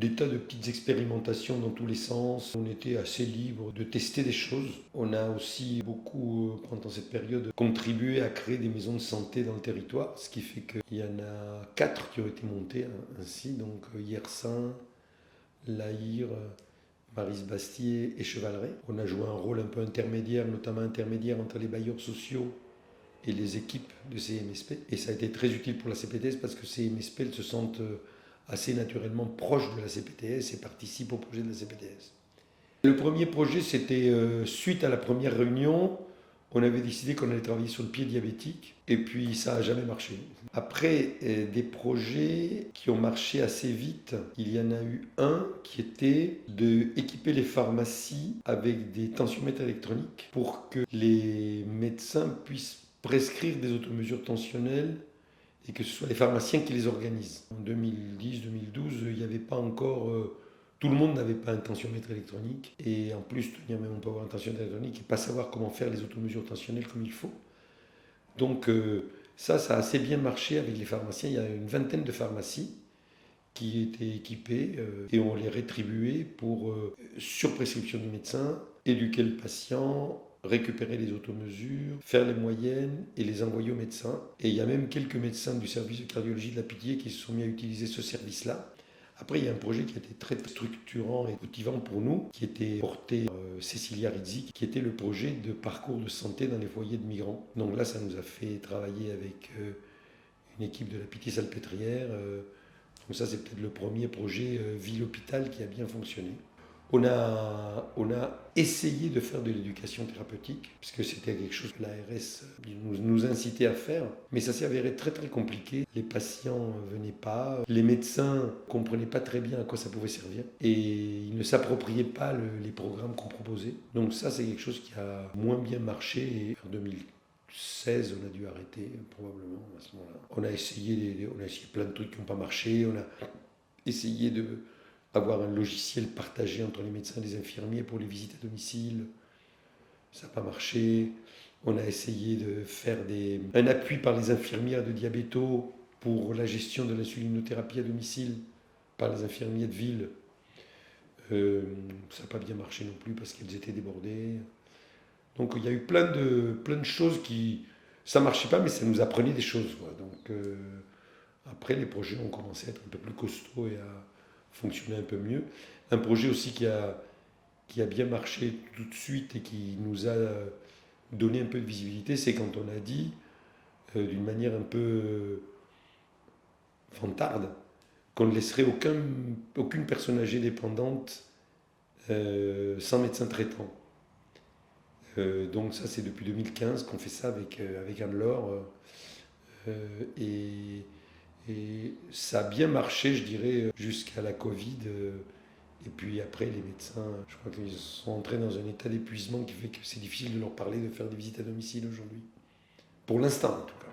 des tas de petites expérimentations dans tous les sens. On était assez libre de tester des choses. On a aussi beaucoup, pendant cette période, contribué à créer des maisons de santé dans le territoire, ce qui fait qu'il y en a 4 qui ont été montées ainsi, donc Yersin, Lahire, Maris-Bastier et Chevaleret. On a joué un rôle un peu intermédiaire, notamment intermédiaire entre les bailleurs sociaux et les équipes de CMSP. Et ça a été très utile pour la CPTS parce que CMSP elles se sentent assez naturellement proches de la CPTS et participent au projet de la CPTS. Le premier projet, c'était suite à la première réunion, on avait décidé qu'on allait travailler sur le pied diabétique et puis ça n'a jamais marché. Après, des projets qui ont marché assez vite, il y en a eu un qui était d'équiper les pharmacies avec des tensiomètres électroniques pour que les médecins puissent prescrire des automesures tensionnelles et que ce soit les pharmaciens qui les organisent. En 2010-2012, il n'y avait pas encore... tout le monde n'avait pas un tensiomètre électronique. Et en plus, même on peut avoir un tensiomètre électronique et pas savoir comment faire les automesures tensionnelles comme il faut. Donc ça a assez bien marché avec les pharmaciens. Il y a une vingtaine de pharmacies qui étaient équipées et on les rétribuait pour, sur prescription du médecin, éduquer le patient, récupérer les automesures, faire les moyennes et les envoyer au médecin. Et il y a même quelques médecins du service de cardiologie de la Pitié qui se sont mis à utiliser ce service-là. Après, il y a un projet qui a été très structurant et motivant pour nous, qui était porté par Cécilia Rizzi, qui était le projet de parcours de santé dans les foyers de migrants. Donc là, ça nous a fait travailler avec une équipe de la Pitié-Salpêtrière. Donc ça, c'est peut-être le premier projet ville-hôpital qui a bien fonctionné. On a essayé de faire de l'éducation thérapeutique, puisque c'était quelque chose que l'ARS nous incitait à faire, mais ça s'est avéré très très compliqué. Les patients ne venaient pas, les médecins ne comprenaient pas très bien à quoi ça pouvait servir, et ils ne s'appropriaient pas les programmes qu'on proposait. Donc ça, c'est quelque chose qui a moins bien marché, et en 2016, on a dû arrêter probablement à ce moment-là. On a essayé plein de trucs qui n'ont pas marché, on a essayé avoir un logiciel partagé entre les médecins et les infirmiers pour les visites à domicile. Ça n'a pas marché. On a essayé de faire un appui par les infirmières de diabéto pour la gestion de l'insulinothérapie à domicile par les infirmiers de ville. Ça n'a pas bien marché non plus parce qu'elles étaient débordées. Donc il y a eu plein de choses qui... Ça ne marchait pas, mais ça nous apprenait des choses, quoi. Donc après, les projets ont commencé à être un peu plus costauds et à fonctionner un peu mieux. Un projet aussi qui a bien marché tout de suite et qui nous a donné un peu de visibilité, c'est quand on a dit, d'une manière un peu vantarde, qu'on ne laisserait aucune personne âgée dépendante sans médecin traitant. Donc ça, c'est depuis 2015 qu'on fait ça avec Anne-Laure. Et ça a bien marché, je dirais, jusqu'à la Covid. Et puis après, les médecins, je crois qu'ils sont entrés dans un état d'épuisement qui fait que c'est difficile de leur parler de faire des visites à domicile aujourd'hui. Pour l'instant, en tout cas.